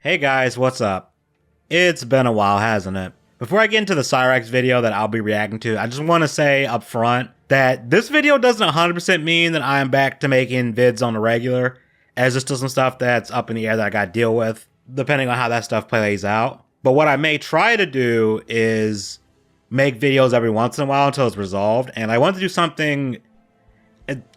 Hey guys, what's up? It's been a while, hasn't it? Before I get into the Cyraxx video that I'll be reacting to, I just want to say up front that this video doesn't 100% mean that I am back to making vids on the regular, as there's still some stuff that's up in the air that I gotta deal with, depending on how that stuff plays out. But what I may try to do is make videos every once in a while until it's resolved, and I want to do something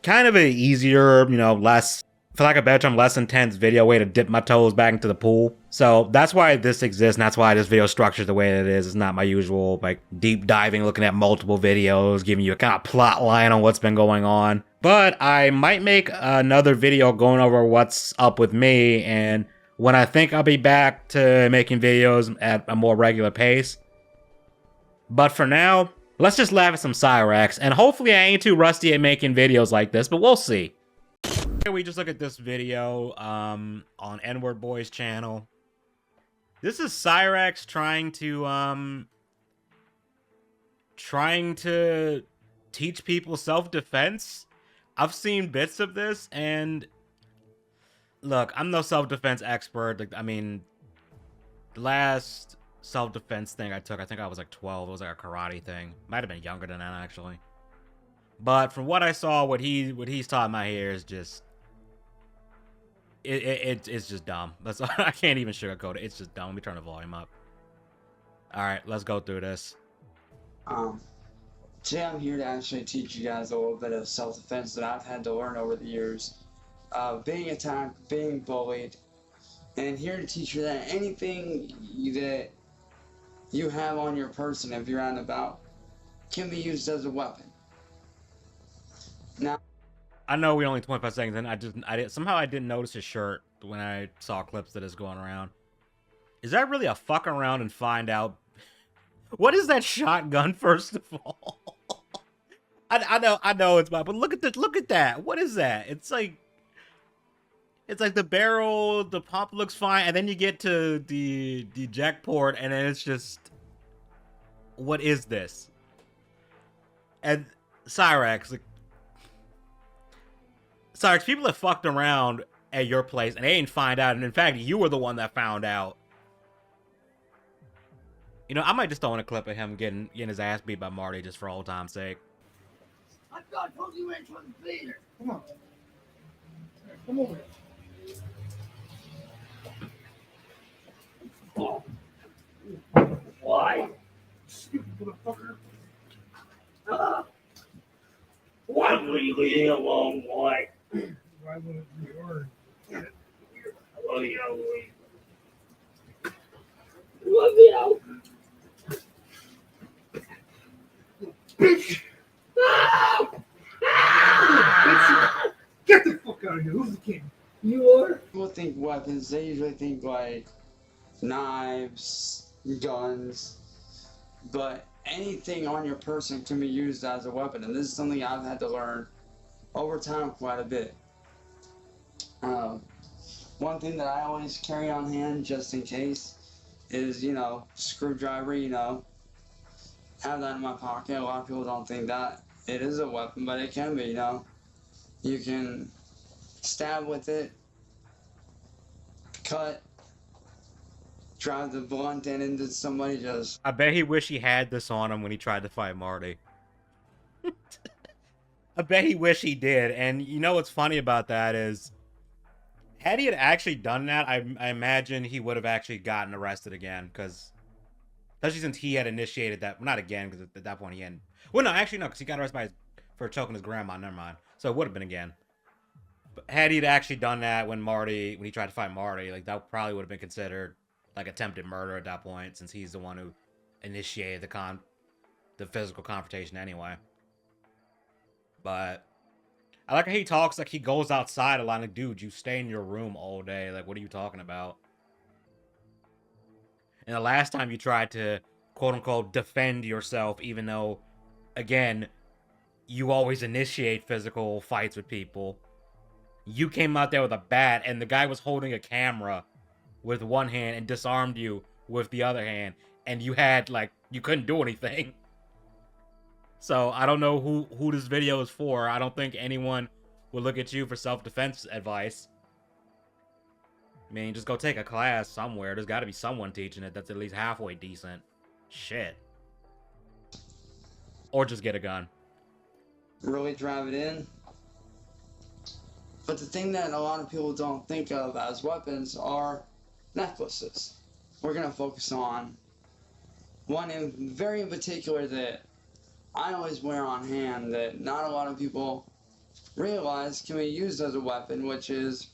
kind of an easier, less, for lack of a better term, less intense video way to dip my toes back into the pool. So that's why this exists, and that's why this video is structured the way it is. It's not my usual, like, deep diving, looking at multiple videos, giving you a kind of plot line on what's been going on. But I might make another video going over what's up with me, and when I think I'll be back to making videos at a more regular pace. But for now, let's just laugh at some Cyraxx, and hopefully I ain't too rusty at making videos like this, but we'll see. Here we just look at this video on N-Word Boy's channel. This is Cyraxx trying to teach people self-defense. I've seen bits of this, and look, I'm no self-defense expert. Like, I mean, the last self-defense thing I took, I think I was like 12. It was like a karate thing. Might have been younger than that, actually. But from what I saw, what he's taught my here is just it's just dumb. That's I can't even sugarcoat it. It's just dumb. Let me turn the volume up. All right, let's go through this. Today I'm here to actually teach you guys a little bit of self-defense that I've had to learn over the years. Being attacked, being bullied, and here to teach you that anything that you have on your person, if you're out and about, can be used as a weapon. Now, I know we only 25 seconds in. I didn't notice his shirt when I saw clips of this going around. Is that really a fuck around and find out? What is that shotgun, first of all? I know it's my, but look at that. What is that? It's like the barrel, the pump looks fine, and then you get to the eject port, and then it's just, what is this? And Cyraxx, like, Cyraxx, people have fucked around at your place, and they didn't find out, and in fact, you were the one that found out. You know, I might just throw in a clip of him getting his ass beat by Marty just for old time's sake. I thought I told you went to the theater. Come on. Come over here. Oh. Why? Stupid motherfucker. Why were you leaving alone? Why? Why wouldn't you earn? I love you. Love you. Bitch! Get the fuck out of here! Who's the king? You are? people think weapons, they usually think like knives, guns, but anything on your person can be used as a weapon, and this is something I've had to learn over time quite a bit. One thing that I always carry on hand just in case is, screwdriver, have that in my pocket. A lot of people don't think that it is a weapon, but it can be, You can stab with it, cut, drive the blunt end into somebody, just... I bet he wish he had this on him when he tried to fight Marty. I bet he wish he did, and you know what's funny about that is, had he had actually done that, I imagine he would have actually gotten arrested again, because... Especially since he had initiated that. Well, not again, because at that point he hadn't... Well, no, actually, no, because he got arrested for choking his grandma. Never mind. So it would have been again. But had he actually done that when he tried to fight Marty, like, that probably would have been considered, like, attempted murder at that point, since he's the one who initiated the physical confrontation anyway. But I like how he talks like he goes outside a lot. Like, dude, you stay in your room all day. Like, what are you talking about? And the last time you tried to, quote-unquote, defend yourself, even though, again, you always initiate physical fights with people, you came out there with a bat, and the guy was holding a camera with one hand and disarmed you with the other hand, and you had, like, you couldn't do anything. So, I don't know who this video is for. I don't think anyone would look at you for self-defense advice. I mean, just go take a class somewhere. There's got to be someone teaching it that's at least halfway decent. Shit. Or just get a gun. Really drive it in. But the thing that a lot of people don't think of as weapons are necklaces. We're going to focus on one very in particular that I always wear on hand that not a lot of people realize can be used as a weapon, which is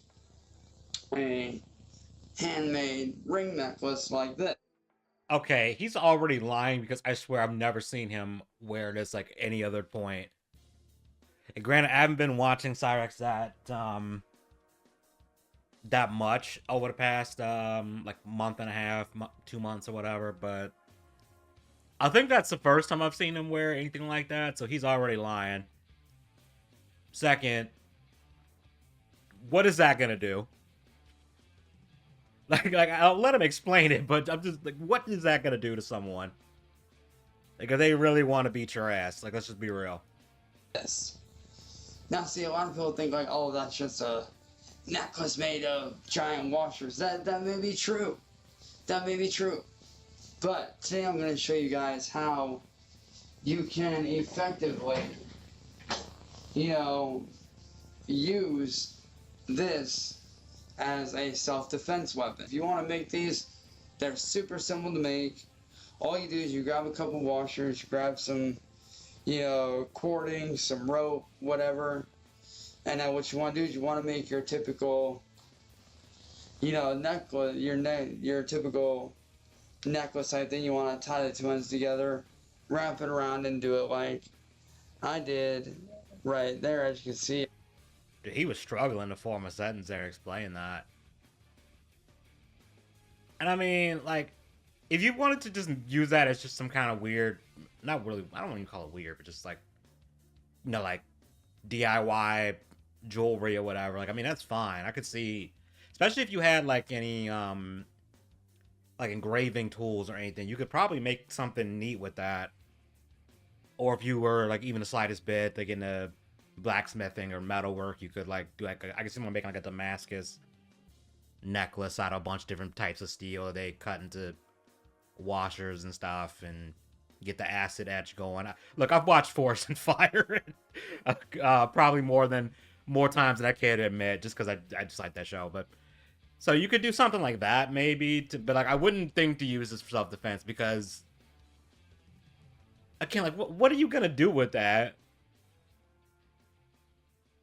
a handmade ring necklace like this. Okay, he's already lying because I swear I've never seen him wear this like any other point. And granted, I haven't been watching Cyraxx that much over the past like month and a half, 2 months or whatever, but I think that's the first time I've seen him wear anything like that, so he's already lying. Second, what is that gonna do? Like I'll let him explain it, but I'm just like, what is that gonna do to someone? Like, if they really want to beat your ass, like, let's just be real. Yes. Now, see, a lot of people think like, oh, that's just a necklace made of giant washers. That may be true. That may be true. But today I'm going to show you guys how you can effectively, you know, use this as a self-defense weapon. If you want to make these, they're super simple to make. All you do is you grab a couple washers, you grab some, you know, cording, some rope, whatever. And then what you want to do is you want to make your typical, you know, necklace, your typical necklace type thing. You want to tie the two ends together, wrap it around, and do it like I did right there, as you can see. Dude, he was struggling to form a sentence there explaining that. And I mean, like, if you wanted to just use that as just some kind of weird, not really, I don't even call it weird, but just like, you know, like DIY jewelry or whatever. Like, I mean, that's fine. I could see, especially if you had like any, like engraving tools or anything, you could probably make something neat with that. Or if you were like even the slightest bit, like in the blacksmithing or metalwork, you could like do like, I could see someone making like a Damascus necklace out of a bunch of different types of steel they cut into washers and stuff and get the acid etch going. Look, I've watched Force and Fire probably more times than I care to admit, just because I just like that show. But so you could do something like that maybe, but like I wouldn't think to use this for self-defense because again, like what are you gonna do with that?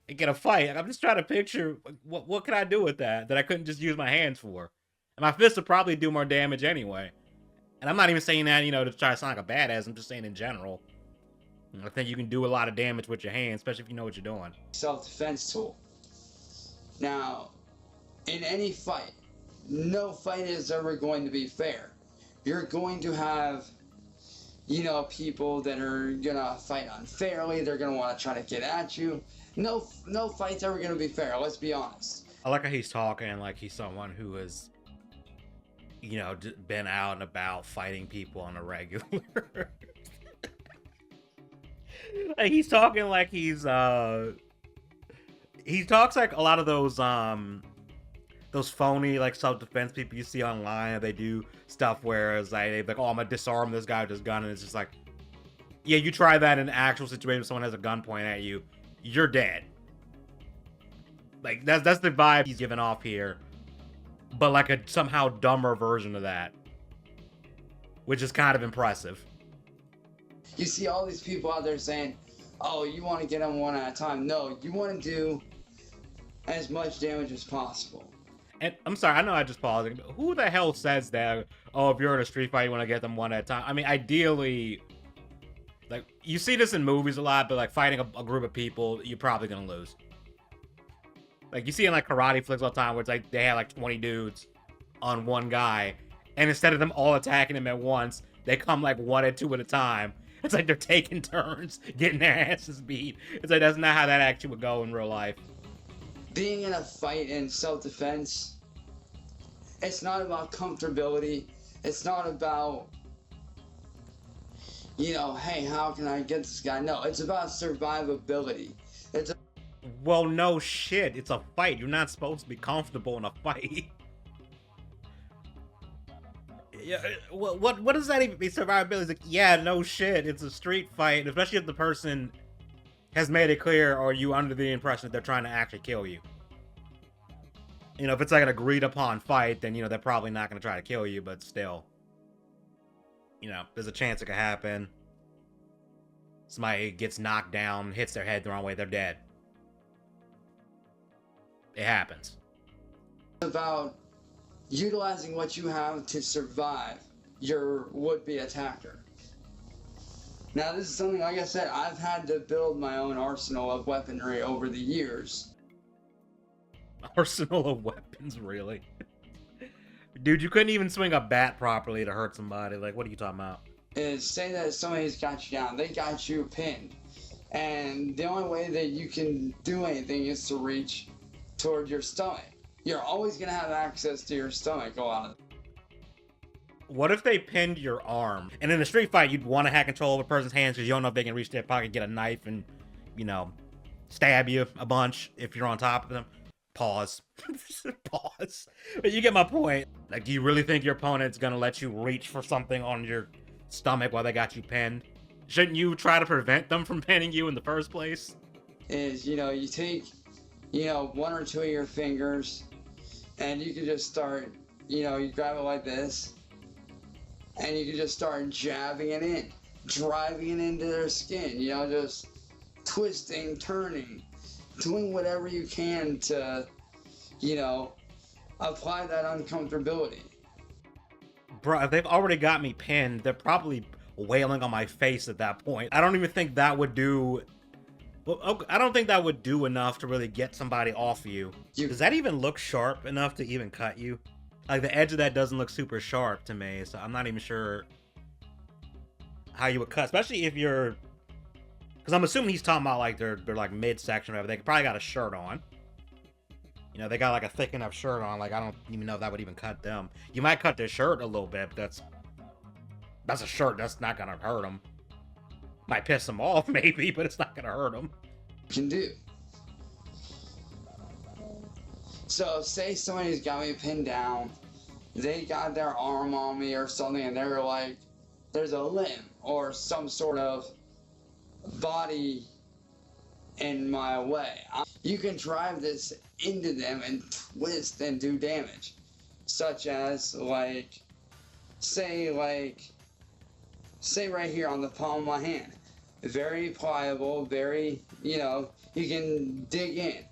Get a fight. I'm just trying to picture what can I do with that I couldn't just use my hands for, and my fists would probably do more damage anyway. And I'm not even saying that, you know, to try to sound like a badass. I'm just saying in general. I think you can do a lot of damage with your hands, especially if you know what you're doing. Self-defense tool. Now, in any fight, no fight is ever going to be fair. You're going to have, you know, people that are gonna fight unfairly. They're gonna want to try to get at you. No fight's ever gonna be fair. Let's be honest. I like how he's talking like he's someone who has, you know, been out and about fighting people on a regular. Like he's talking like he talks like a lot of those phony like self-defense people you see online. They do stuff where it's like they're like, oh, I'm gonna disarm this guy with this gun, and it's just like, yeah, you try that in an actual situation where someone has a gun pointed at you, you're dead. Like that's the vibe he's giving off here, but like a somehow dumber version of that, which is kind of impressive. You see all these people out there saying, oh, you want to get them one at a time. No, you want to do as much damage as possible. And I'm sorry, I know I just paused. Who the hell says that? Oh, if you're in a street fight, you want to get them one at a time. I mean, ideally, like, you see this in movies a lot, but like fighting a group of people, you're probably gonna lose. Like you see in like karate flicks all the time where it's like they have like 20 dudes on one guy, and instead of them all attacking him at once, they come like one at two at a time. It's like they're taking turns getting their asses beat. It's like that's not how that actually would go in real life. Being in a fight in self-defense, it's not about comfortability. It's not about, you know, hey, how can I get this guy? No, it's about survivability. Well, no shit. It's a fight. You're not supposed to be comfortable in a fight. Yeah, what does that even be? Survivability is like, yeah, no shit. It's a street fight, especially if the person has made it clear or you under the impression that they're trying to actually kill you. You know, if it's like an agreed upon fight, then, you know, they're probably not going to try to kill you, but still. You know, there's a chance it could happen. Somebody gets knocked down, hits their head the wrong way, they're dead. It happens. About utilizing what you have to survive your would-be attacker. Now, this is something, like I said, I've had to build my own arsenal of weaponry over the years. Arsenal of weapons, really? Dude, you couldn't even swing a bat properly to hurt somebody. Like, what are you talking about? Is say that somebody's got you down, they got you pinned, and the only way that you can do anything is to reach toward your stomach. You're always gonna have access to your stomach a lot of. What if they pinned your arm? And in a street fight, you'd want to have control of a person's hands because you don't know if they can reach their pocket, get a knife, and, you know, stab you a bunch if you're on top of them. Pause. Pause. But you get my point. Like, do you really think your opponent's gonna let you reach for something on your stomach while they got you pinned? Shouldn't you try to prevent them from pinning you in the first place? Is, you know, you take, you know, one or two of your fingers, and you can just start, you know, you grab it like this, and you can just start jabbing it in, driving it into their skin, you know, just twisting, turning, doing whatever you can to, you know, apply that uncomfortability. Bro, if they've already got me pinned, they're probably wailing on my face at that point. I don't even think that would do... Well, I don't think that would do enough to really get somebody off you. Does that even look sharp enough to even cut you? Like, the edge of that doesn't look super sharp to me, so I'm not even sure how you would cut, especially if you're... Because I'm assuming he's talking about, like, they're like, midsection or whatever. They probably got a shirt on. You know, they got, like, a thick enough shirt on. Like, I don't even know if that would even cut them. You might cut their shirt a little bit, but that's a shirt. That's not gonna hurt them. Might piss them off, maybe, but it's not gonna hurt them. Can do. So, say somebody's got me pinned down, they got their arm on me or something, and they're like, there's a limb or some sort of body in my way. You can drive this into them and twist and do damage, such as, like, say right here on the palm of my hand. Very pliable, very, you know, you can dig in.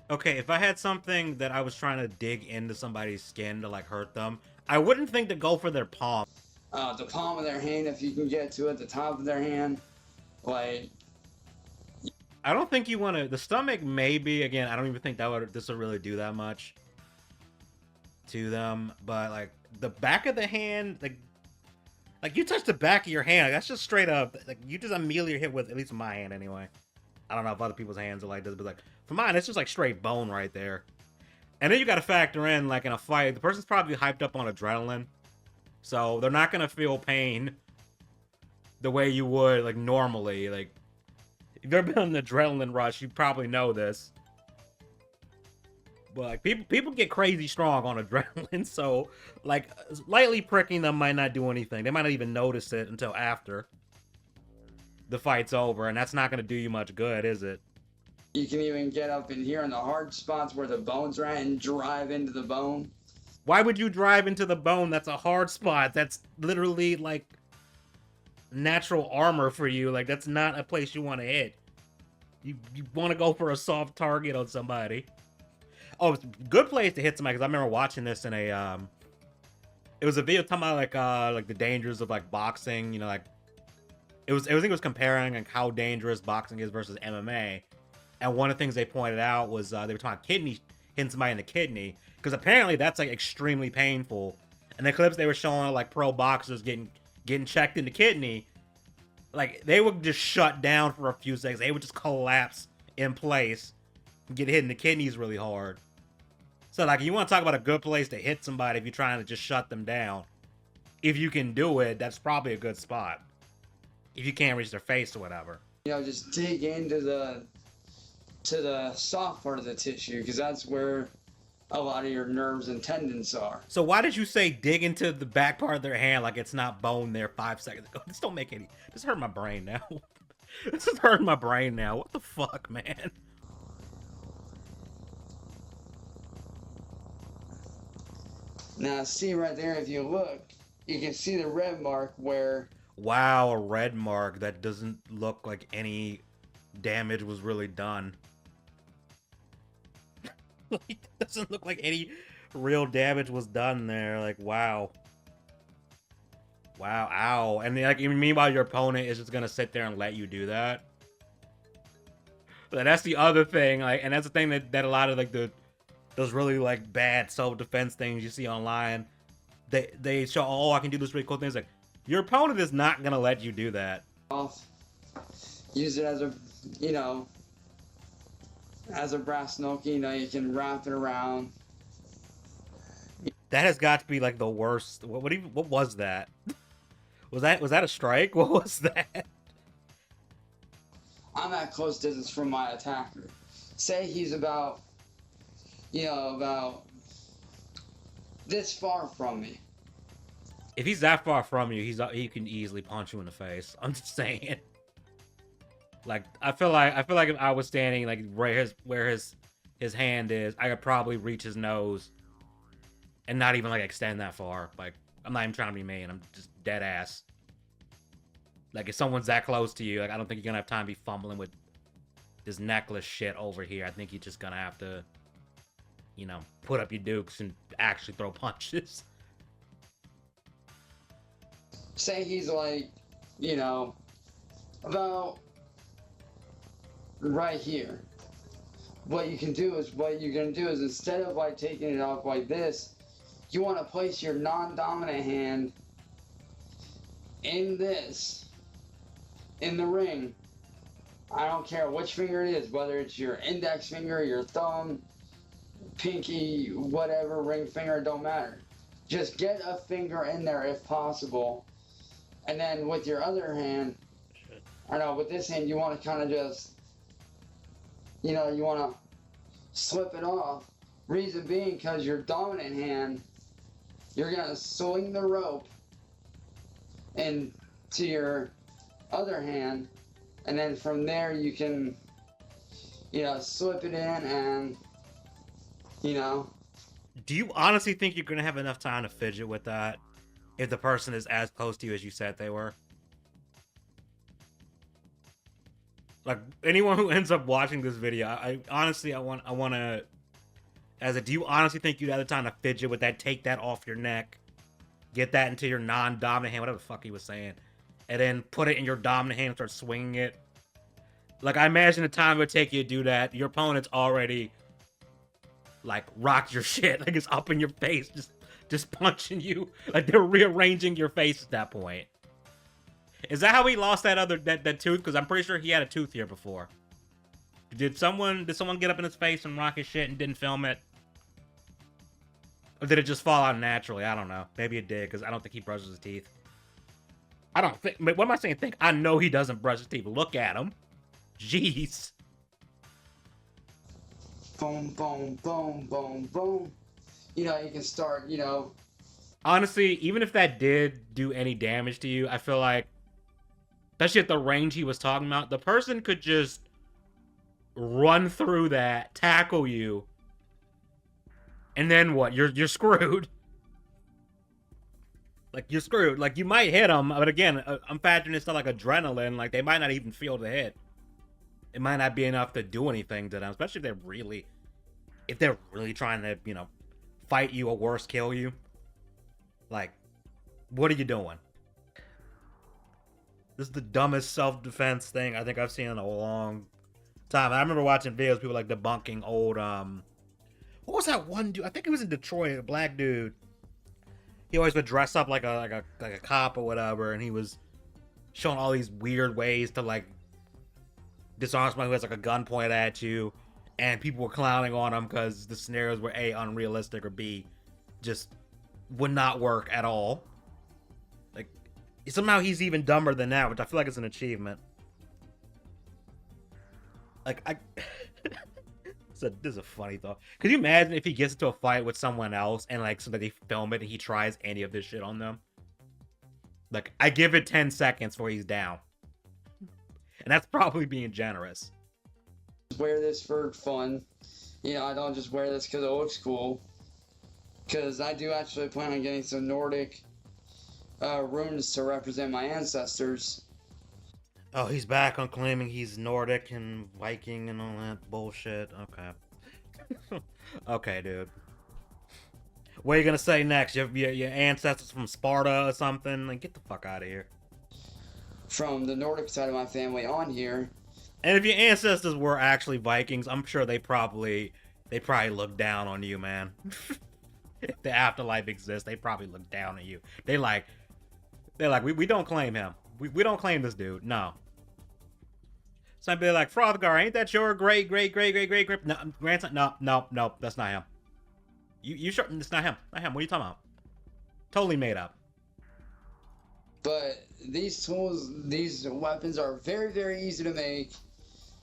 Okay, if I had something that I was trying to dig into somebody's skin to, like, hurt them, I wouldn't think to go for their palm. The palm of their hand, if you can get to it, the top of their hand, like... I don't think you want to... The stomach, maybe. Again, I don't even think this would really do that much to them. But, like, the back of the hand, like you touch the back of your hand, like, that's just straight up... Like, you just immediately hit with, at least my hand anyway. I don't know if other people's hands are like this, but, like, for mine, it's just, like, straight bone right there. And then you got to factor in, like, in a fight, the person's probably hyped up on adrenaline. So, they're not going to feel pain the way you would, like, normally. Like, if you've ever been on an adrenaline rush, you probably know this. But, like, people get crazy strong on adrenaline, so, like, lightly pricking them might not do anything. They might not even notice it until after the fight's over, and that's not going to do you much good, is it? You can even get up in here in the hard spots where the bones are at and drive into the bone. Why would you drive into the bone? That's a hard spot. That's literally, like, natural armor for you. Like, that's not a place you want to hit. You want to go for a soft target on somebody. Oh, it's a good place to hit somebody, because I remember watching this in a, it was a video talking about, like the dangers of, like, boxing, you know, like, I think it was comparing, like, how dangerous boxing is versus MMA, and one of the things they pointed out was, they were talking about hitting somebody in the kidney, because apparently that's, like, extremely painful, and the clips they were showing, like, pro boxers getting checked in the kidney, like, they would just shut down for a few seconds, they would just collapse in place, and get hit in the kidneys really hard. So, like, you want to talk about a good place to hit somebody if you're trying to just shut them down. If you can do it, that's probably a good spot. If you can't reach their face or whatever. You know, just dig into the soft part of the tissue, because that's where a lot of your nerves and tendons are. So why did you say dig into the back part of their hand like it's not bone there 5 seconds ago? This don't make any... This hurt my brain now. This is hurting my brain now. What the fuck, man? Now, see right there, if you look, you can see the red mark where... Wow, a red mark. That doesn't look like any damage was really done. It doesn't look like any real damage was done there. Like, wow. Wow, ow. And like, meanwhile, your opponent is just gonna sit there and let you do that. But that's the other thing, like, and that's the thing that a lot of like those really like bad self-defense things you see online, they show, oh, I can do this really cool things. Like, your opponent is not gonna let you do that. Use it as a, you know, as a brass knuckle. You know, you can wrap it around. That has got to be like the worst. What was that? Was that a strike? What was that? I'm at close distance from my attacker. Say he's about, you know, about this far from me. If he's that far from you, he can easily punch you in the face. I'm just saying. Like, I feel like if I was standing like where his hand is, I could probably reach his nose and not even like extend that far. Like, I'm not even trying to be mean. I'm just dead ass. Like, if someone's that close to you, like, I don't think you're gonna have time to be fumbling with this necklace shit over here. I think you're just gonna have to, you know, put up your dukes and actually throw punches. Say he's like, you know, about right here. What you're gonna do is instead of like taking it off like this, you want to place your non-dominant hand in the ring. I don't care which finger it is, whether it's your index finger, your thumb, pinky, whatever, ring finger, it don't matter. Just get a finger in there if possible. And then with your other hand, I know with this hand, you want to kind of just, you know, you want to slip it off. Reason being, because your dominant hand, you're going to swing the rope into your other hand, and then from there you can, you know, slip it in and, you know. Do you honestly think you're gonna have enough time to fidget with that if the person is as close to you as you said they were? Like, anyone who ends up watching this video, I honestly, I want to, do you honestly think you'd have the time to fidget with that, take that off your neck, get that into your non-dominant hand, whatever the fuck he was saying, and then put it in your dominant hand and start swinging it? Like, I imagine the time it would take you to do that, your opponent's already, like, rocked your shit. Like, it's up in your face, just punching you. Like, they're rearranging your face at that point. Is that how he lost that tooth? Because I'm pretty sure he had a tooth here before. Did someone get up in his face and rock his shit and didn't film it? Or did it just fall out naturally? I don't know. Maybe it did, because I don't think he brushes his teeth. I don't think... What am I saying? Think? I know he doesn't brush his teeth. Look at him. Jeez. Boom, boom, boom, boom, boom. You know, you can start, you know... Honestly, even if that did do any damage to you, I feel like, especially at the range he was talking about, the person could just run through that, tackle you, and then what? You're screwed. Like, you're screwed. Like, you might hit them, but again, I'm factoring in stuff like adrenaline. Like, they might not even feel the hit. It might not be enough to do anything to them, especially if they're really trying to, you know, fight you or worse, kill you. Like, what are you doing? This is the dumbest self-defense thing I think I've seen in a long time. I remember watching videos, people like debunking old, what was that one dude? I think it was in Detroit, a black dude. He always would dress up like a cop or whatever, and he was showing all these weird ways to, like, disarm somebody who has like a gun pointed at you, and people were clowning on him because the scenarios were A, unrealistic, or B, just would not work at all. Like, somehow he's even dumber than that, which I feel like is an achievement. Like, This is a funny thought. Could you imagine if he gets into a fight with someone else and like so that they film it and he tries any of this shit on them? Like, I give it 10 seconds before he's down. And that's probably being generous. Wear this for fun. You know, I don't just wear this because it looks cool. Because I do actually plan on getting some Nordic runes to represent my ancestors. Oh, he's back on claiming he's Nordic and Viking and all that bullshit. Okay. Okay, dude. What are you gonna say next? Your ancestors from Sparta or something? Like, get the fuck out of here. From the Nordic side of my family on here. And if your ancestors were actually Vikings, I'm sure they probably look down on you, man. If the afterlife exists, they probably look down at you. They're like, we don't claim him. We don't claim this dude. No. Somebody like, Frothgar, ain't that your great no, grandson? No, that's not him. You sure? It's not him. Not him. What are you talking about? Totally made up. But these tools, these weapons are very, very easy to make.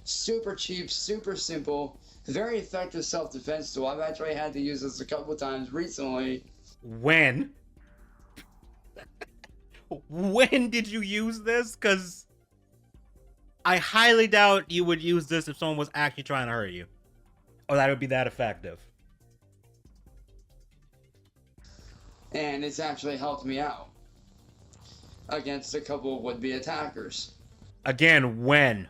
Super cheap, super simple. Very effective self-defense tool. I've actually had to use this a couple times recently. When? When did you use this? Because I highly doubt you would use this if someone was actually trying to hurt you. Or that it would be that effective. And it's actually helped me out against a couple of would-be attackers. Again, when?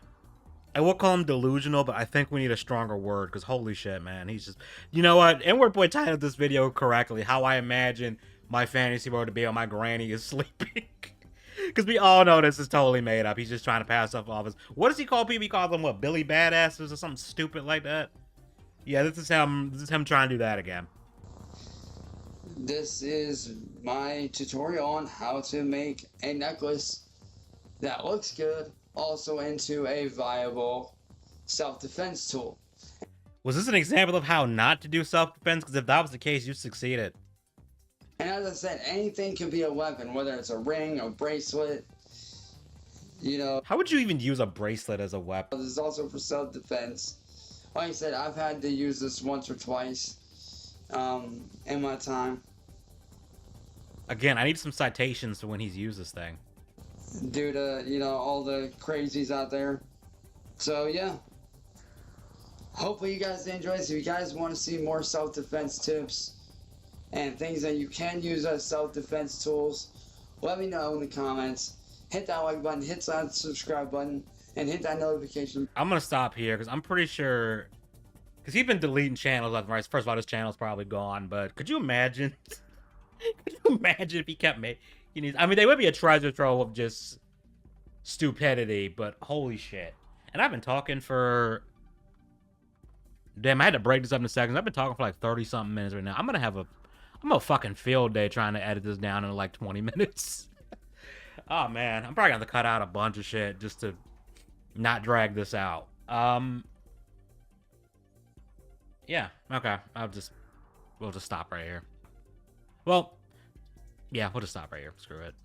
I will call him delusional, but I think we need a stronger word, because holy shit, man. He's just... You know what? N-Word Boy titled this video correctly. How I imagine my fantasy world to be while my granny is sleeping. Because we all know this is totally made up. He's just trying to pass stuff off as... What does he call people? He calls them, what, Billy Badasses or something stupid like that? Yeah, this is him trying to do that again. This is my tutorial on how to make a necklace that looks good, also into a viable self-defense tool. Was this an example of how not to do self-defense? Because if that was the case, you succeeded. And as I said, anything can be a weapon, whether it's a ring, a bracelet, you know. How would you even use a bracelet as a weapon? This is also for self-defense. Like I said, I've had to use this once or twice in my time. Again, I need some citations for when he's used this thing. Due to, you know, all the crazies out there. So, yeah. Hopefully you guys enjoy this. If you guys want to see more self-defense tips and things that you can use as self-defense tools, let me know in the comments. Hit that like button, hit that subscribe button, and hit that notification. I'm going to stop here because I'm pretty sure... Because he's been deleting channels left and right. First of all, this channel's probably gone, but could you imagine... Could you imagine if he kept making... I mean, they would be a treasure trove of just stupidity, but holy shit. And I've been talking for... Damn, I had to break this up in seconds. I've been talking for like 30-something minutes right now. I'm a fucking field day trying to edit this down in like 20 minutes. Oh, man. I'm probably going to cut out a bunch of shit just to not drag this out. Yeah, okay. We'll just stop right here. Well, yeah, we'll just stop right here. Screw it.